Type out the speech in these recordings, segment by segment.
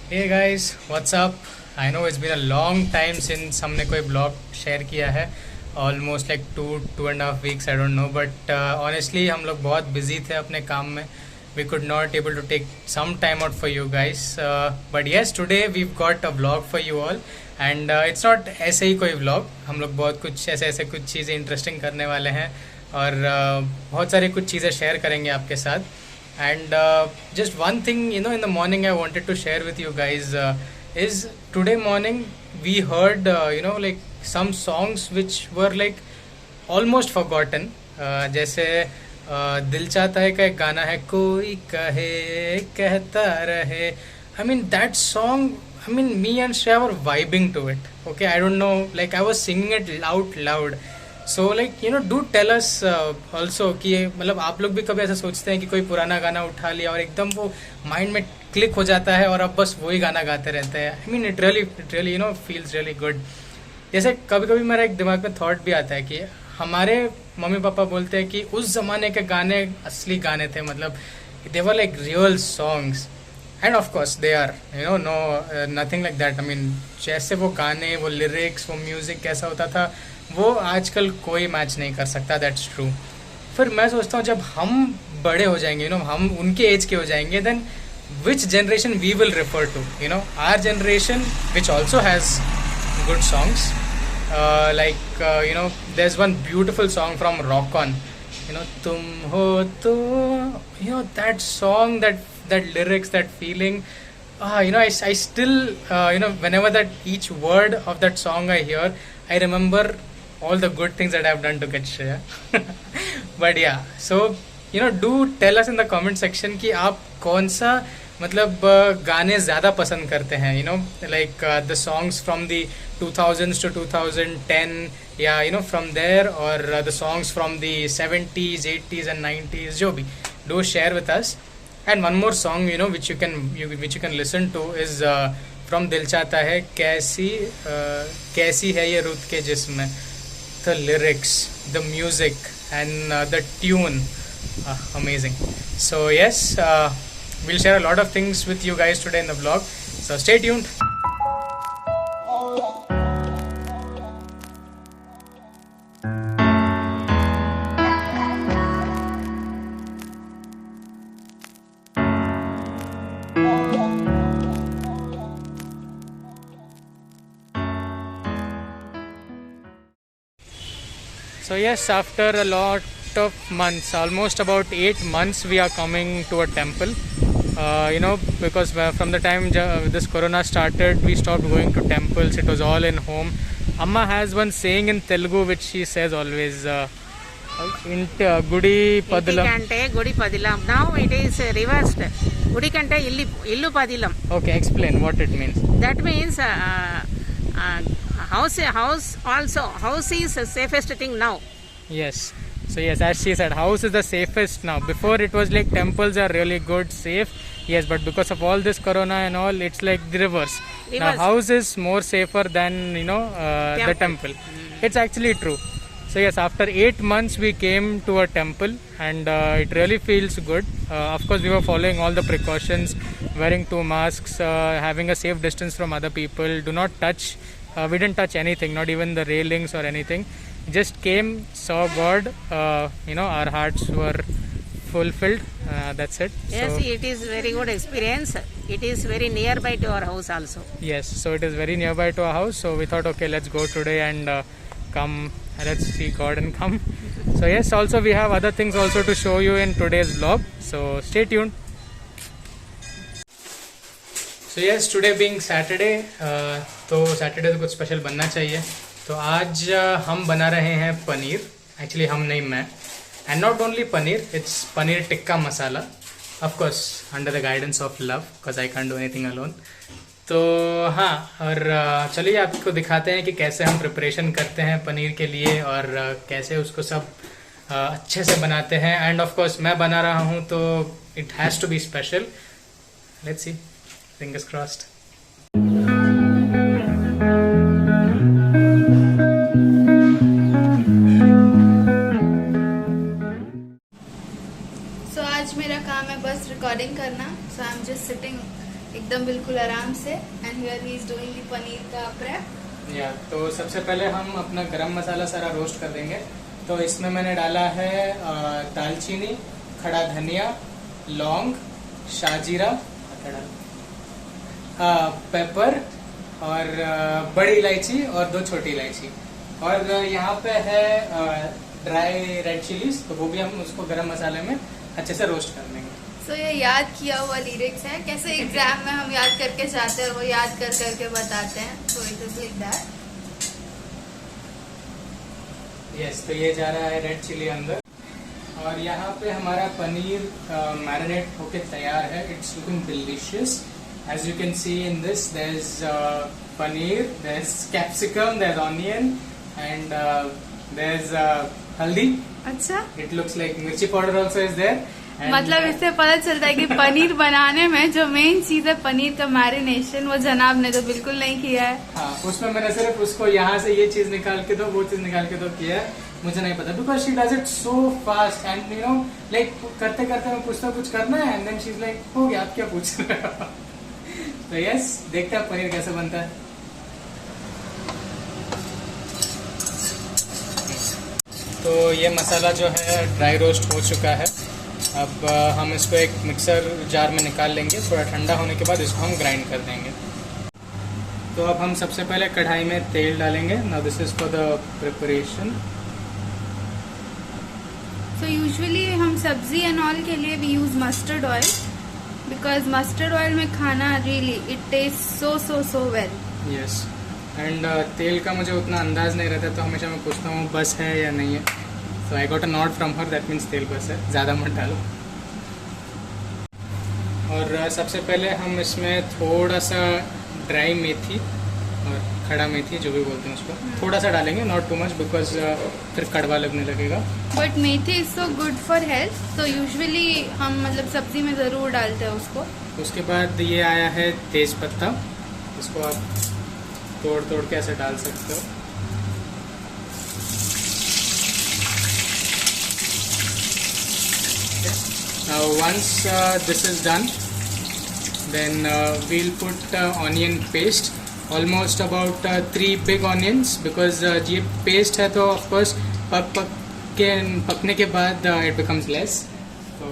Hey guys, what's up? I know it's been a long time since हमने कोई blog share किया है. Almost like 2.5 weeks, I don't know. But honestly, हम लोग बहुत busy थे अपने काम में. We could not able to take some time out for you guys. But yes, today we've got a vlog for you all. And it's not ऐसे ही कोई vlog. हम लोग बहुत कुछ ऐसे ऐसे कुछ चीज़ें इंटरेस्टिंग करने वाले हैं और बहुत सारी कुछ चीज़ें शेयर करेंगे आपके साथ. And just one thing, in the morning I wanted to share with you guys is today morning we heard, like some songs which were like almost forgotten. जैसे दिल चाहता है का एक गाना है, कोई कहे कहता रहे. I mean that song, I mean me and Shreya were vibing to it. Okay, I don't know, like I was singing it out loud. So like do tell us also कि मतलब आप लोग भी कभी ऐसा सोचते हैं कि कोई पुराना गाना उठा लिया और एकदम वो माइंड में क्लिक हो जाता है और अब बस वही गाना गाते रहते हैं. I mean it really feels really good. जैसे कभी कभी मेरा एक दिमाग में थॉट भी आता है कि हमारे मम्मी पापा बोलते हैं कि उस ज़माने के गाने असली गाने थे, मतलब they were like real songs. And of course they are, no nothing like that. I mean जैसे वो गाने, वो लिरिक्स, वो म्यूज़िक कैसा होता था वो आजकल कोई मैच नहीं कर सकता. That's true. फिर मैं सोचता हूँ जब हम बड़े हो जाएंगे, हम उनके एज के हो जाएंगे, then which generation we will refer to. Our generation which also has good songs like there's one beautiful song from Rock On, tum ho to, that song, that lyrics, that feeling. I still whenever that each word of that song I hear, I remember all the good things that I've done to get Shreya. But yeah, so do tell us in the comment section कि आप कौन सा मतलब गाने ज़्यादा पसंद करते हैं, like the songs from the 2000s to 2010, या from there, or the songs from the 70s, 80s and 90s, जो भी. Do share with us. And one more song, which you can listen to is from दिल चाहता है, कैसी है ये रुत के जिस्म. The lyrics, the music and the tune, amazing. So yes, we'll share a lot of things with you guys today in the vlog, so stay tuned. So yes, after a lot of months, almost about 8 months, we are coming to a temple. Because from the time this corona started, we stopped going to temples. It was all in home. Amma has one saying in Telugu which she says always, Gudi Padilam. Gudi Padilam. Now it is reversed. Gudi kante illu Padilam. Okay, explain what it means. That means house is the safest thing now. Yes. So yes, as she said, house is the safest now. Before it was like temples are really good, safe. Yes, but because of all this corona and all, it's like the reverse. Now house is more safer than the temple. It's actually true. So yes, after 8 months we came to a temple, and it really feels good. Of course, we were following all the precautions, wearing 2 masks, having a safe distance from other people. Do not touch. We didn't touch anything, not even the railings or anything. Just came, saw God. Our hearts were fulfilled. That's it. Yes, so, it is very good experience. It is very nearby to our house also. Yes, so it is very nearby to our house. So we thought, okay, let's go today and come. Let's see God and come. So yes, also we have other things also to show you in today's vlog. So stay tuned. So yes, today being Saturday, तो Saturday तो कुछ special बनना चाहिए. तो आज हम बना रहे हैं पनीर. एक्चुअली हम नहीं, मैं. And not only paneer, it's paneer tikka masala. Of course under the guidance of love, because I can do anything alone. तो हाँ, और चलिए आपको दिखाते हैं कि कैसे हम प्रिपरेशन करते हैं पनीर के लिए और कैसे उसको सब अच्छे से बनाते हैं. एंड ऑफ कोर्स मैं बना रहा हूँ तो it has to be special. Let's see, fingers crossed. So आज मेरा काम है बस रिकॉर्डिंग करना. So I'm just sitting एकदम बिल्कुल आराम से। And here he is doing the paneer का प्रेप। या तो सबसे पहले हम अपना गरम मसाला सारा रोस्ट कर देंगे। तो इसमें मैंने डाला है दालचीनी, खड़ा धनिया, लौंग, शाहजीरा, पेपर और बड़ी इलायची और 2 छोटी इलायची। और यहाँ पे है ड्राई रेड चिलीज, तो वो भी हम उसको गरम मसाले में अच्छे से रोस्ट कर लेंगे। सो ये याद किया हुआ लिरिक्स है, कैसे एग्जाम में हम याद करके जाते हैं और वो याद कर करके बताते हैं। So it is like that. Yes, तो ये जा रहा है रेड चिली अंदर। और यहाँ पे हमारा पनीर मैरिनेट होके तैयार है। It's looking delicious. As you can see in this, there is paneer, there is capsicum, there is onion and there is haldi. अच्छा, it looks like mirchi powder also is there. मतलब इससे पता चलता है कि पनीर बनाने में जो मेन चीज है पनीर का मैरिनेशन, वो जनाब ने तो बिल्कुल नहीं किया है। हाँ, उसमें मैंने सिर्फ उसको यहाँ से ये चीज निकाल के दो, वो चीज निकाल के दो किया है। मुझे नहीं पता, because she does it so fast and you know like करते करते मैं पूछता कुछ करना है and then she is like हो गया, आप क्या पूछ रहे हो। तो यस, देखते हैं पनीर कैसे बनता है। तो ये मसाला जो है ड्राई रोस्ट हो चुका है। अब हम इसको एक मिक्सर जार में निकाल लेंगे। थोड़ा ठंडा होने के बाद इसको हम ग्राइंड कर देंगे। तो अब हम सबसे पहले कढ़ाई में तेल डालेंगे। Now this is for the preparation. So usually हम सब्जी एंड ऑल के लिए we use mustard oil, because mustard oil में खाना really it taste so well. Yes, and तेल का मुझे उतना अंदाज नहीं रहता, तो हमेशा मैं पूछता हूँ बस है या नहीं है। So I got a not from her, that means तेल बस है, ज़्यादा मत डालो। और सबसे पहले हम इसमें थोड़ा सा ड्राई मेथी और खड़ा मेथी, जो भी बोलते हैं उसको, थोड़ा सा डालेंगे, नॉट टू मच, बिकॉज फिर कड़वा लगने लगेगा। But methi is so good for health, तो यूजुअली हम मतलब सब्जी में ज़रूर डालते हैं उसको। उसके बाद ये आया है तेज पत्ता। इसको आप तोड़ तोड़ के ऐसे डाल सकते हो। Now once this is done, then we'll put onion paste, almost about 3 big onions, because ये paste है तो of course पकने के बाद it becomes less, तो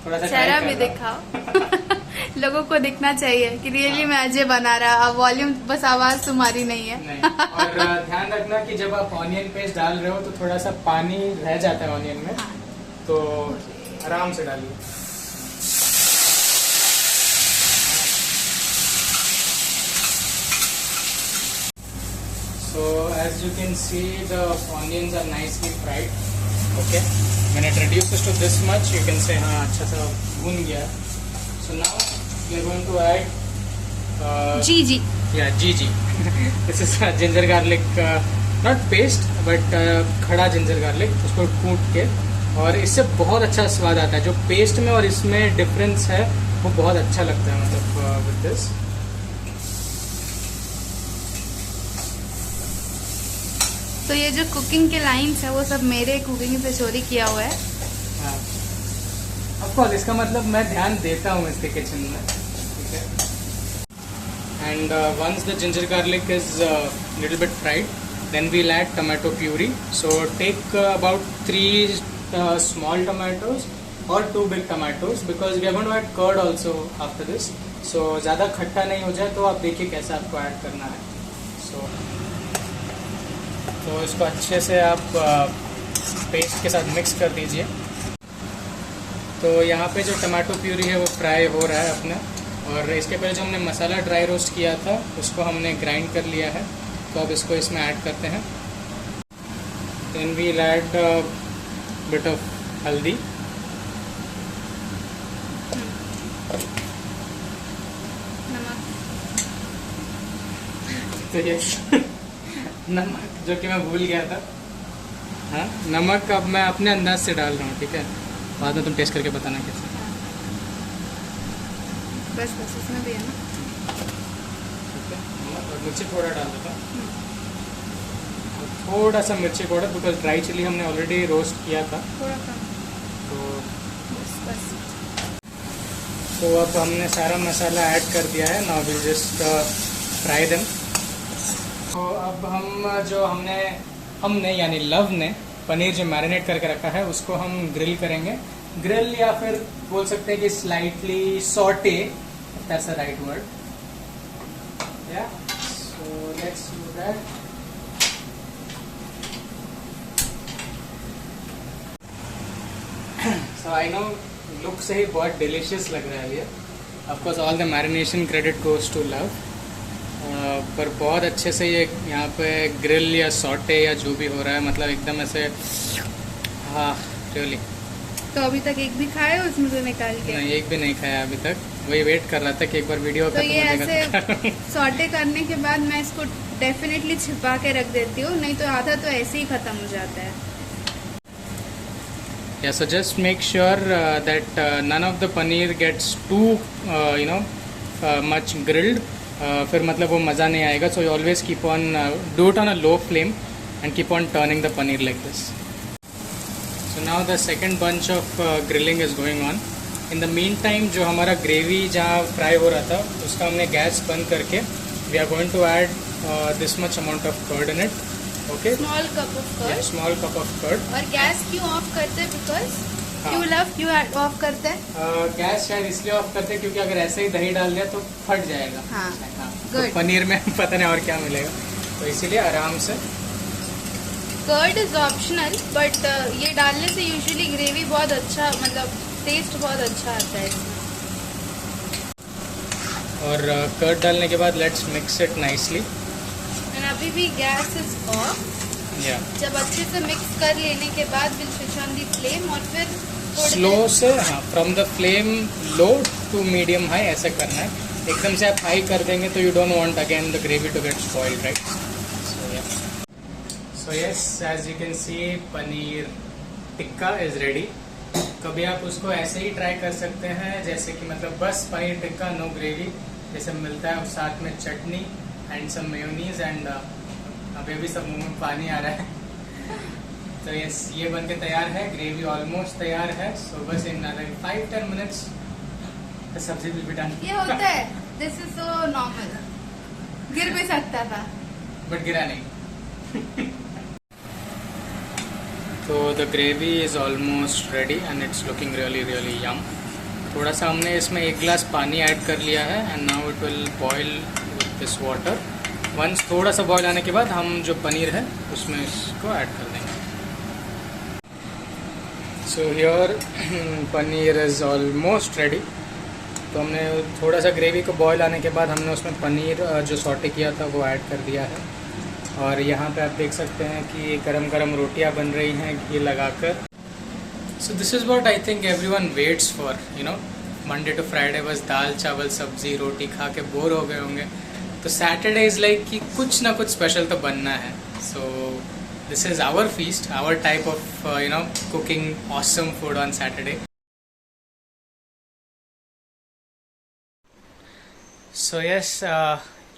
थोड़ा सा चेहरा भी दिखाओ। लोगों को दिखना चाहिए कि रियली मैं अजय बना रहा। अब वॉल्यूम बस आवाज तुम्हारी नहीं है। नहीं। और ध्यान रखना कि जब आप ऑनियन पेस्ट डाल रहे हो तो थोड़ा सा पानी रह जाता है ऑनियन में, तो आराम से डालिए। So as you can see, the onions are nicely fried. Okay, when it reduces to this much, you can say हाँ अच्छा सा भून गया। So now we are going to add G GG. This is ginger garlic, not paste but खड़ा ginger garlic. उसको कूट के, और इससे बहुत अच्छा स्वाद आता है। जो पेस्ट में और इसमें डिफरेंस है वो बहुत अच्छा लगता है, मतलब विद दिस। तो ये जो कुकिंग के लाइंस है वो सब मेरे कुकिंग से चोरी किया हुआ है। ऑफ कोर्स, इसका मतलब मैं ध्यान देता हूँ इसके किचन में, ठीक है। And once the ginger garlic is little bit fried, then we'll add tomato puree. So take about 3 small tomatoes or 2 big tomatoes, because we are going to add curd also after this. So ज़्यादा खट्टा नहीं हो जाए, तो आप देखिए कैसा आपको ऐड करना है। तो इसको अच्छे से आप पेस्ट के साथ मिक्स कर दीजिए। तो यहाँ पे जो टमाटो प्यूरी है वो फ्राई हो रहा है अपना, और इसके पहले जो हमने मसाला ड्राई रोस्ट किया था उसको हमने ग्राइंड कर लिया है। तो अब इसको इसमें ऐड करते हैं। Then we'll add bit of haldi, तो ये नमक जो कि मैं भूल गया था। हाँ, नमक अब मैं अपने अंदाज से डाल रहा हूँ, ठीक है। बाद में तुम टेस्ट करके बताना कैसे। बस इसमें भी है ना, ठीक है। नमक और मिर्ची थोड़ा डाल देता हूँ, थोड़ा सा मिर्ची पाउडर, बिकॉज ड्राई चिली हमने ऑलरेडी रोस्ट किया था। थोड़ा कम, तो बस तो अब हमने सारा मसाला ऐड कर दिया है. Now will just fry them. तो अब हम जो हमने यानी लव ने पनीर जो मैरिनेट करके रखा है उसको हम ग्रिल करेंगे. ग्रिल या फिर बोल सकते हैं कि slightly saute, that's the right word. Yeah so let's do that. So I know look से ही बहुत डिलीशियस लग रहा है ये. Of course all the marination credit goes to love. पर बहुत अच्छे से ये यहाँ पे ग्रिल या सॉटे या जो भी हो रहा है, मतलब एकदम ऐसे, हाँ रियली. तो अभी तक एक भी खाया है उसमें से निकाल के? नहीं, एक भी नहीं खाया अभी तक. वही वेट कर रहा था कि एक बार वीडियो तो ये ऐसे सॉटे करने के बाद मैं इसको डेफिनेटली छिपा के रख देती हूँ, नहीं तो आधा तो ऐसे ही खत्म हो जाता है. Yeah, so just make sure that none of the paneer gets too much grilled. फिर मतलब वो मज़ा नहीं आएगा. So you always keep on do it on a low flame and keep on turning the paneer like this. So now the second bunch of grilling is going on. In the meantime जो हमारा gravy जहाँ fry हो रहा था उसका हमने gas बंद करके we are going to add this much amount of curd in it. Okay. Small cup of curd. Yeah, small cup of curd. और गैस क्यों ऑफ करते हैं? बिकॉज क्यों ऑफ करते हैं? गैस शायद इसलिए ऑफ करते हैं क्योंकि अगर ऐसे ही दही डाल दिया तो फट जाएगा. हाँ. तो पनीर में पता नहीं और क्या मिलेगा, तो इसीलिए आराम से. कर्ड इज ऑप्शनल, बट ये डालने से यूजुअली ग्रेवी बहुत अच्छा, मतलब टेस्ट बहुत अच्छा आता है इसमें. और कर्ड डालने के बाद let's mix it nicely. And अभी भी गैस इज ऑफ. जब अच्छे से मिक्स कर लेने के बाद will switch on the flame और फिर स्लो से, हाँ, from the flame low to medium high ऐसे करना है. एकदम से आप हाई कर देंगे तो you don't want again the gravy to get spoiled, right. So yes, as you can see paneer tikka is ready. कभी आप उसको ऐसे ही ट्राई कर सकते हैं जैसे कि मतलब बस पनीर टिक्का नो ग्रेवी जैसे मिलता है, और साथ में चटनी एंड सम मेयोनीज एंड अभी भी सब मुंह में पानी आ रहा है. तो यस, ये बनके तैयार है. ग्रेवी ऑलमोस्ट तैयार है. सो बस इन 5-10 मिनट्स द सब्जी विल बी डन. ये होता है, दिस इज सो नॉर्मल. गिर भी सकता था बट गिरा नहीं. तो the gravy is almost ready and it's looking really yum. थोड़ा सा हमने इसमें 1 गिलास पानी ऐड कर लिया है and now it will boil with this water. Once थोड़ा सा बॉयल आने के बाद हम जो पनीर है उसमें इसको ऐड कर देंगे. So here paneer is almost ready. तो हमने थोड़ा सा ग्रेवी को बॉयल आने के बाद हमने उसमें पनीर जो सॉटे किया था वो ऐड कर दिया है. और यहाँ पे आप देख सकते हैं कि गरम गरम रोटियाँ बन रही हैं घी लगाकर. So this is what I think everyone waits for. Monday to Friday बस दाल चावल सब्जी रोटी खा के बोर हो गए होंगे, तो सैटरडे इज़ लाइक कि कुछ ना कुछ स्पेशल तो बनना है. So this is our feast, our type of cooking awesome food on Saturday. So yes,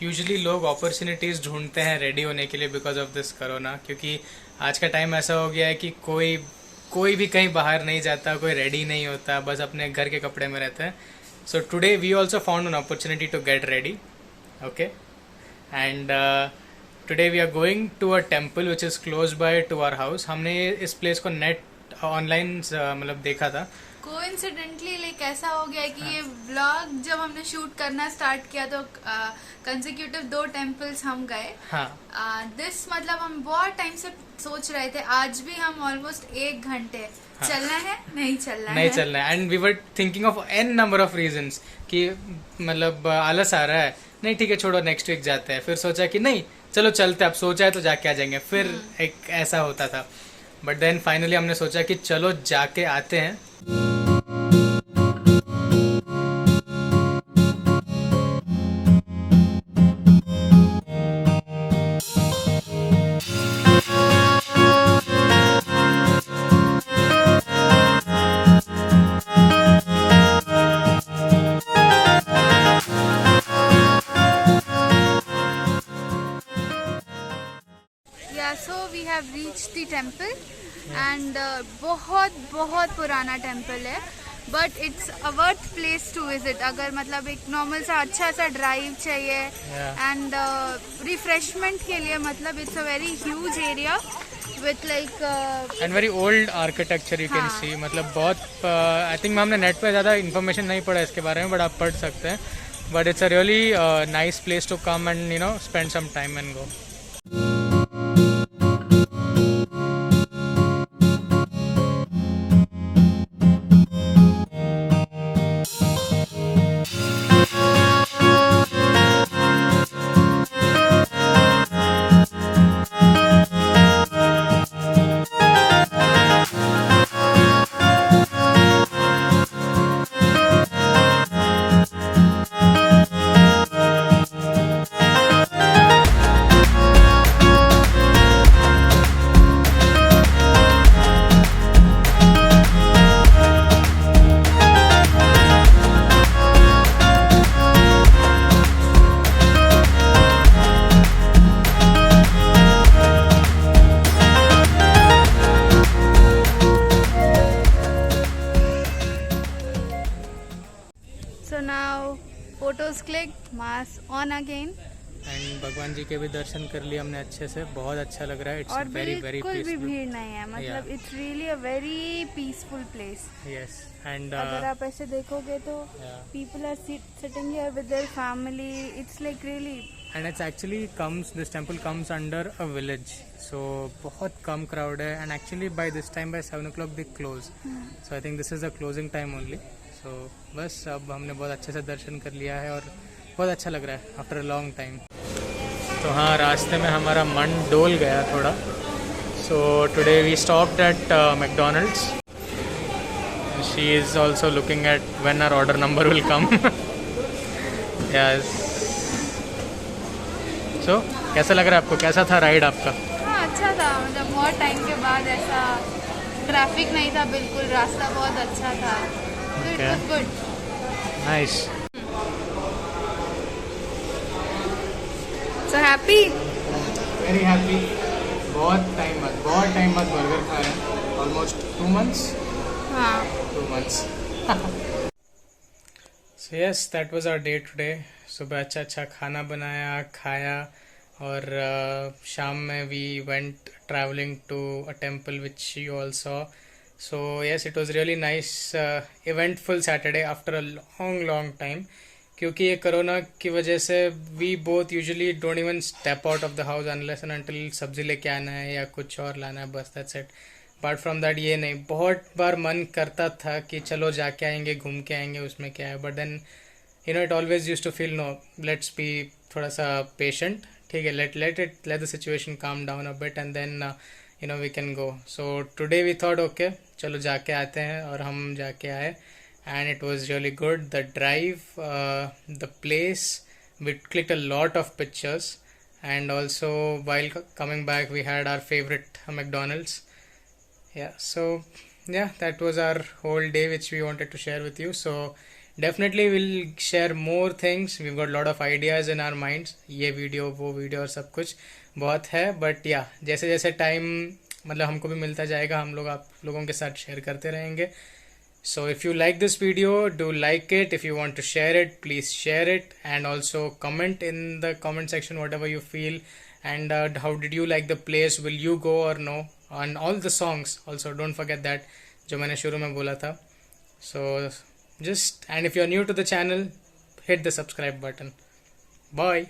usually लोग अपॉर्चुनिटीज़ ढूंढते हैं रेडी होने के लिए बिकॉज ऑफ दिस कोरोना, क्योंकि आज का टाइम ऐसा हो गया है कि कोई भी कहीं बाहर नहीं जाता, कोई रेडी नहीं होता, बस अपने घर के कपड़े में रहते हैं. So today we also found an opportunity to get ready. Okay, and today we are going to a temple which is close by to our house. हमने इस प्लेस को नेट ऑनलाइन मतलब देखा था. कोइंसिडेंटली लाइक ऐसा हो गया कि ये व्लॉग जब हमने शूट करना स्टार्ट किया तो कंसेक्यूटिव 2 टेम्पल्स हम गए. हाँ. दिस मतलब हम बहुत टाइम से सोच रहे थे. आज भी हम ऑलमोस्ट 1 घंटे चलना है नहीं चलना है and we were thinking of an number of reasons कि मतलब आलस आ रहा है, नहीं ठीक है छोड़ो नेक्स्ट वीक जाते हैं. फिर सोचा कि नहीं चलो चलते, अब सोचा है तो जाके आ जाएंगे. फिर एक ऐसा होता था, बट देन फाइनली हमने सोचा कि चलो जाके आते हैं. So we have reached the temple and बहुत पुराना टेम्पल है. But it's a worth place to visit अगर मतलब एक नॉर्मल सा अच्छा सा ड्राइव चाहिए एंड रिफ्रेशमेंट के लिए मतलब it's a very huge area with like and very old architecture you can हाँ. सी, मतलब बहुत आई थिंक हमने नेट पे ज़्यादा इन्फॉर्मेशन नहीं पढ़ा इसके बारे में, बट आप पढ़ सकते हैं. But it's a really nice place to come and you know spend some time and go. so now photos clicked, mask on again. And भगवान जी के भी दर्शन कर लिए हमने अच्छे से, बहुत अच्छा लग रहा है. और इट्स वेरी वेरी बिल्कुल भी पीसफुल. भीड़ नहीं है मतलब Yeah. It's really a very peaceful place. Yes and अगर आप ऐसे देखोगे तो Yeah. people are sitting here with their family. It's like really and it's actually comes, this temple comes under a village, so बहुत कम crowd है. And actually by this time by 7 o'clock they close, so I think this is the closing time only. So बस अब हमने बहुत अच्छे से दर्शन कर लिया है और बहुत अच्छा लग रहा है आफ्टर अ लॉन्ग टाइम. तो हाँ, रास्ते में हमारा मन डोल गया थोड़ा. So today we stopped at McDonald's. She is also looking at when our order number will come. Yes. So कैसा लग रहा है आपको, कैसा था राइड आपका? हाँ अच्छा था मतलब बहुत टाइम के बाद ऐसा ट्रैफिक नहीं था बिल्कुल, रास्ता बहुत अच्छा था. So it Okay. was good. Nice. So happy? Very happy. बहुत टाइम बाद बर्गर खा रहे हैं. Almost 2 months. हाँ. 2 months. So yes, that was our day today. सुबह अच्छा खाना बनाया, खाया, और शाम में we went traveling to a temple which you all saw. So yes, it was really nice, eventful Saturday after a long time. क्योंकि ये कोरोना की वजह से we both usually don't even step out of the house unless and until सब्जी लेके आना है या कुछ और लाना है, बस that's it. Apart from that ये नहीं. बहुत बार मन करता था कि चलो जाके आएंगे, घूम के आएंगे, उसमें क्या है. But then you know it always used to feel no, let's be थोड़ा सा patient. ठीक है, let the situation calm down a bit and then you know we can go. So today we thought okay, चलो जाके आते हैं, और हम जाके आए. And it was really good. The drive, the place, we clicked a lot of pictures, and also while coming back we had our favorite McDonald's. Yeah, so yeah, that was our whole day which we wanted to share with you. So definitely we'll share more things. We've got a lot of ideas in our minds. ये video वो video और सब कुछ बहुत है, but या जैसे जैसे टाइम मतलब हमको भी मिलता जाएगा, हम लोग आप लोगों के साथ शेयर करते रहेंगे. So if you like this video, do like it. If you want to share it, please share it, and also comment in the comment section whatever you feel, and how did you like the place, will you go or no, and all the songs also don't forget that जो मैंने शुरू में बोला था. So just, and if you're new to the channel, hit the subscribe button. Bye.